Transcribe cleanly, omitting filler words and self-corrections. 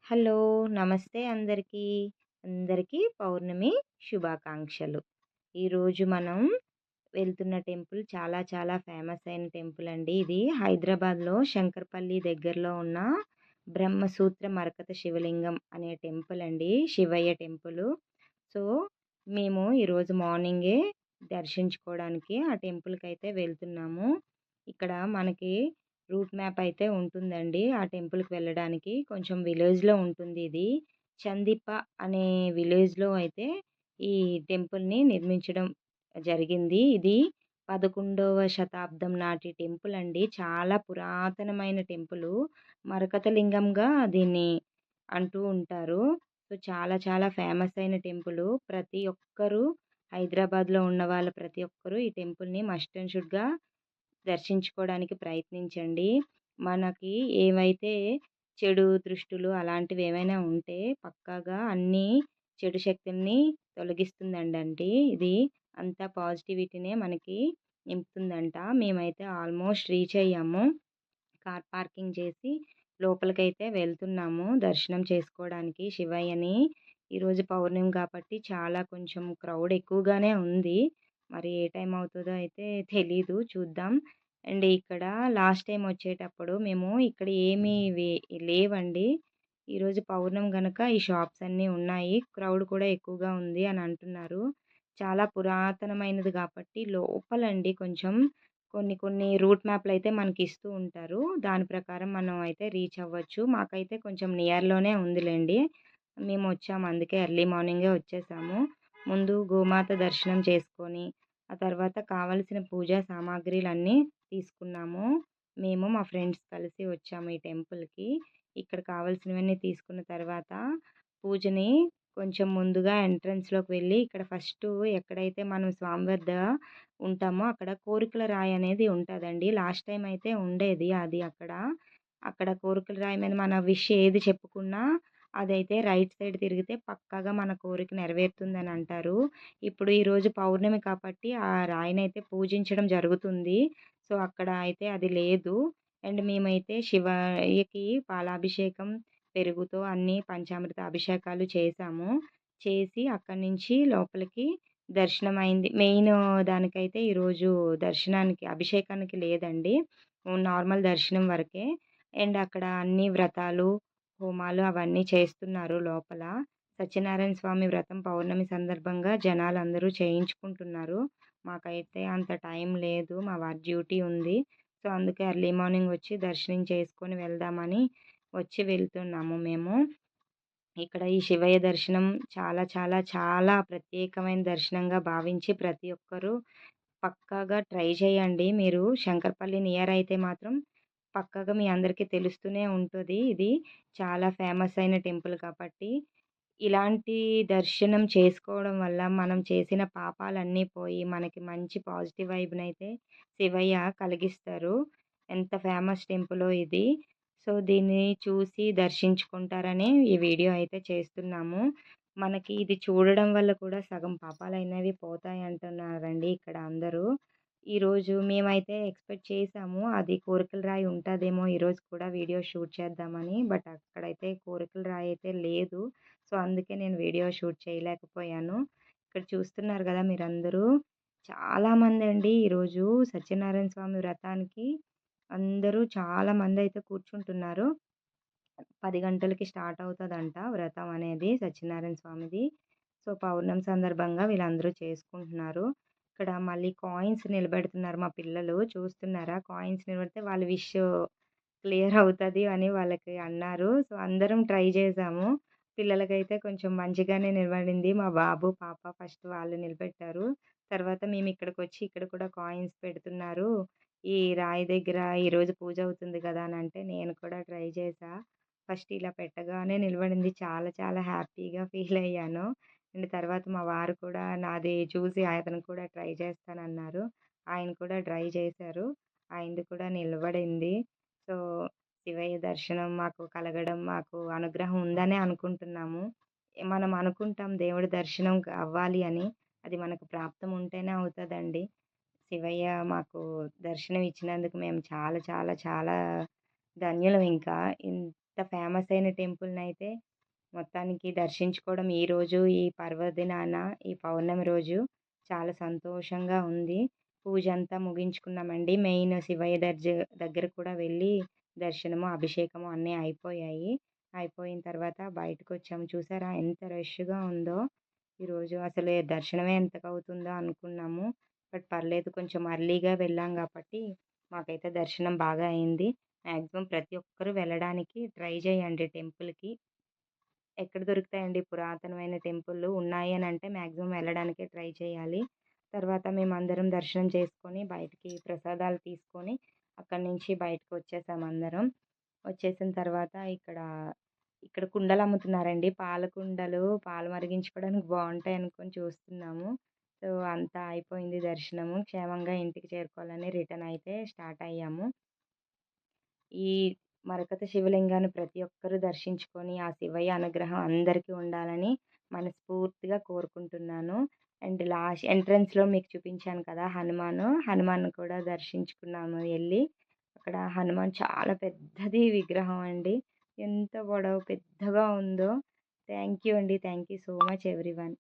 Hello! నమస్తే అందరికీ. అందరికీ పౌర్ణమి శుభాకాంక్షలు. ఈరోజు మనం వెళ్తున్న టెంపుల్ చాలా చాలా ఫేమస్ అయిన టెంపుల్ అండి. ఇది హైదరాబాద్‌లో శంకర్పల్లి దగ్గరలో ఉన్న బ్రహ్మసూత్ర మరకత శివలింగం అనే టెంపుల్ అండి. శివయ్య టెంపులు. సో, మేము ఈరోజు మార్నింగే దర్శించుకోవడానికి ఆ టెంపుల్‌కైతే వెళ్తున్నాము. ఇక్కడ మనకి రూట్ మ్యాప్ అయితే ఉంటుందండి. ఆ టెంపుల్‌కి వెళ్ళడానికి. కొంచెం విలేజ్‌లో ఉంటుంది ఇది. చందిప్ప అనే విలేజ్‌లో అయితే ఈ టెంపుల్‌ని నిర్మించడం జరిగింది. ఇది 11వ శతాబ్దం నాటి టెంపుల్ అండి. చాలా పురాతనమైన టెంపులు. మరకత లింగంగా దీన్ని అంటూ ఉంటారు. సో, చాలా చాలా ఫేమస్ అయిన టెంపులు. ప్రతి ఒక్కరూ హైదరాబాద్‌లో ఉన్నవాళ్ళు ప్రతి ఒక్కరూ ఈ టెంపుల్‌ని మస్ట్ అండ్ షుడ్‌గా దర్శించుకోవడానికి ప్రయత్నించండి. మనకి ఏవైతే చెడు దృష్టులు అలాంటివేమైనా ఉంటే పక్కాగా అన్నీ చెడు శక్తుల్ని తొలగిస్తుందండండి ఇది. అంతా పాజిటివిటీనే మనకి నింపుతుందంట. మేమైతే ఆల్మోస్ట్ రీచ్ అయ్యాము. కార్ పార్కింగ్ చేసి లోపలికైతే వెళ్తున్నాము దర్శనం చేసుకోవడానికి శివయ్యని. ఈరోజు పౌర్ణమి కాబట్టి చాలా కొంచెం క్రౌడ్ ఎక్కువగానే ఉంది. మరి ఏ టైం అవుతదో అయితే తెలీదు చూద్దాం. అండ్ ఇక్కడ లాస్ట్ టైమ్ వచ్చేటప్పుడు మేము ఇక్కడ ఏమీ లేవండి. ఈరోజు పౌర్ణమి గనక ఈ షాప్స్ అన్నీ ఉన్నాయి. క్రౌడ్ కూడా ఎక్కువగా ఉంది అని అంటున్నారు. చాలా పురాతనమైనది కాబట్టి లోపలండి కొంచెం కొన్ని కొన్ని రూట్ మ్యాప్‌లయితే మనకిస్తూ ఉంటారు. దాని ప్రకారం మనం అయితే రీచ్ అవ్వచ్చు. మాకైతే కొంచెం నియర్‌లోనే ఉందిలెండి. మేమొచ్చాము అందుకే ఎర్లీ మార్నింగే వచ్చేసాము. ముందు గోమాత దర్శనం చేసుకొని, ఆ తర్వాత కావాల్సిన పూజా సామాగ్రిలన్నీ తీసుకున్నాము. మేము మా ఫ్రెండ్స్ కలిసి వచ్చాము ఈ టెంపుల్‌కి. ఇక్కడ కావాల్సినవన్నీ తీసుకున్న తర్వాత పూజని కొంచెం ముందుగా ఎంట్రన్స్‌లోకి వెళ్ళి ఇక్కడ ఫస్టు ఎక్కడైతే మనం స్వామి వద్ద ఉంటామో అక్కడ కోరికల రాయి అనేది ఉంటదండి. లాస్ట్ టైమ్ అయితే ఉండేది అది అక్కడ. అక్కడ కోరికల రాయి మీద మన విష్ ఏది చెప్పుకున్నా అదైతే రైట్ సైడ్ తిరిగితే పక్కాగా మన కోరిక నెరవేరుతుందని అంటారు. ఇప్పుడు ఈరోజు పౌర్ణమి కాబట్టి ఆ రాయినైతే పూజించడం జరుగుతుంది. సో, అక్కడ అయితే అది లేదు. అండ్ మేమైతే శివయ్యకి పాలాభిషేకం, పెరుగుతో అన్నీ పంచామృత అభిషేకాలు చేశాము. చేసి అక్కడి నుంచి లోపలికి దర్శనమైంది. మెయిన్ దానికైతే ఈరోజు దర్శనానికి అభిషేకానికి లేదండి. నార్మల్ దర్శనం వరకే. అండ్ అక్కడ అన్ని వ్రతాలు, హోమాలు అవన్నీ చేస్తున్నారు లోపల. సత్యనారాయణ స్వామి వ్రతం పౌర్ణమి సందర్భంగా జనాలందరూ చేయించుకుంటున్నారు. మాకైతే అంత టైం లేదు. మా వారి డ్యూటీ ఉంది. సో, అందుకే ఎర్లీ మార్నింగ్ వచ్చి దర్శనం చేసుకొని వెళ్దామని వచ్చి వెళ్తున్నాము మేము. ఇక్కడ ఈ శివయ్య దర్శనం చాలా చాలా చాలా ప్రత్యేకమైన దర్శనంగా భావించి ప్రతి ఒక్కరూ పక్కాగా ట్రై చేయండి. మీరు శంకరపల్లి నియర్ అయితే మాత్రం పక్కాగా మీ అందరికీ తెలుస్తూనే ఉంటది. ఇది చాలా ఫేమస్ అయిన టెంపుల్ కాబట్టి. ఇలాంటి దర్శనం చేసుకోవడం వల్ల మనం చేసిన పాపాలన్నీ పోయి మనకి మంచి పాజిటివ్ వైబ్‌నైతే శివయ్య కలిగిస్తారు. ఎంత ఫేమస్ టెంపులో ఇది. సో, దీన్ని చూసి దర్శించుకుంటారని ఈ వీడియో అయితే చేస్తున్నాము. మనకి ఇది చూడడం వల్ల కూడా సగం పాపాలనేవి పోతాయి అంటున్నారండి ఇక్కడ అందరూ. ఈరోజు మేమైతే ఎక్స్‌పెక్ట్ చేసాము. అది కోరికల రాయి ఉంటదేమో ఈరోజు కూడా వీడియో షూట్ చేద్దామని. బట్ అక్కడైతే కోరికల రాయి అయితే లేదు. సో, అందుకే నేను వీడియో షూట్ చేయలేకపోయాను. ఇక్కడ చూస్తున్నారు గదా మీరందరూ. చాలామందండి ఈరోజు సత్యనారాయణ స్వామి వ్రతానికి అందరూ చాలామందయితే కూర్చుంటున్నారు. 10 గంటలకి స్టార్ట్ అవుతదంట వ్రతం అనేది సత్యనారాయణ స్వామిది. సో, పౌర్ణమి సందర్భంగా వీళ్ళందరూ చేసుకుంటున్నారు. ఇక్కడ మళ్ళీ కాయిన్స్ నిలబెడుతున్నారు మా పిల్లలు చూస్తున్నారా? కాయిన్స్ నిలబెడితే వాళ్ళ విష్ క్లియర్ అవుతది అని వాళ్ళకి అన్నారు. సో, అందరం ట్రై చేసాము. పిల్లలకైతే కొంచెం మంచిగానే నిలబడింది. మా బాబు, పాప ఫస్ట్ వాళ్ళు నిలబెట్టారు. తర్వాత మేమిక్కడికొచ్చి ఇక్కడ కూడా కాయిన్స్ పెడుతున్నారు. ఈ రాయి దగ్గర ఈరోజు పూజ అవుతుంది కదా! అనంటే నేను కూడా ట్రై చేశా. ఫస్ట్ ఇలా పెట్టగానే నిలబడింది. చాలా చాలా హ్యాపీగా ఫీలయ్యాను. అండ్ తర్వాత మా వారు కూడా నాది చూసి అతను కూడా ట్రై చేస్తానన్నారు. ఆయన కూడా ట్రై చేశారు. ఆయనది కూడా నిలబడింది. సో, శివయ్య దర్శనం మాకు కలగడం, మాకు అనుగ్రహం ఉందనే అనుకుంటున్నాము. మనం అనుకుంటాం దేవుడి దర్శనం అవ్వాలి అని. అది మనకు ప్రాప్తం ఉంటేనే అవుతదండి. శివయ్య మాకు దర్శనం ఇచ్చినందుకు మేము చాలా చాలా చాలా ధన్యులం ఇంకా. ఫేమస్ అయిన టెంపుల్‌నైతే మొత్తానికి దర్శించుకోవడం ఈరోజు ఈ పర్వదినాన, ఈ పౌర్ణమి రోజు చాలా సంతోషంగా ఉంది. పూజంతా ముగించుకున్నామండి. మెయిన్ శివయ్య దగ్గర కూడా వెళ్ళి దర్శనము, అభిషేకము అన్నీ అయిపోయాయి. అయిపోయిన తర్వాత బయటకొచ్చాము. చూసారా ఎంత రష్‌గా ఉందో ఈరోజు. అసలు దర్శనమే ఎంతకవుతుందో అనుకున్నాము. బట్ పర్లేదు, కొంచెం ఎర్లీగా వెళ్ళాం కాబట్టి మాకైతే దర్శనం బాగా అయింది. మాక్సిమం ప్రతి ఒక్కరు వెళ్ళడానికి ట్రై చేయండి టెంపుల్‌కి. ఎక్కడ దొరుకుతాయండి పురాతనమైన టెంపుల్లు? ఉన్నాయి అనంటే మాక్సిమం వెళ్ళడానికే ట్రై చేయాలి. తర్వాత మేమందరం దర్శనం చేసుకొని బయటికి ప్రసాదాలు తీసుకొని అక్కడి నుంచి బయటకొచ్చేసామందరం. వచ్చేసిన తర్వాత ఇక్కడ కుండలమ్ముతున్నారండి. పాల కుండలు, పాలు మరిగించుకోవడానికి బావుంటాయనుకోని చూస్తున్నాము. సో, అంతా అయిపోయింది దర్శనము. క్షేమంగా ఇంటికి చేరుకోవాలని రిటర్న్ అయితే స్టార్ట్ అయ్యాము. ఈ మరకత శివలింగాన్ని ప్రతి ఒక్కరూ దర్శించుకొని, ఆ శివయ్య అనుగ్రహం అందరికీ ఉండాలని మనస్ఫూర్తిగా కోరుకుంటున్నాను. అండ్ ఎంట్రన్స్‌లో మీకు చూపించాను కదా హనుమాన్‌ని కూడా దర్శించుకున్నాము ఎళ్లి. అక్కడ హనుమాన్ చాలా పెద్దది విగ్రహం అండి. ఎంత పొడవు పెద్దగా ఉందో. థ్యాంక్ యూ అండి. Thank you so much everyone.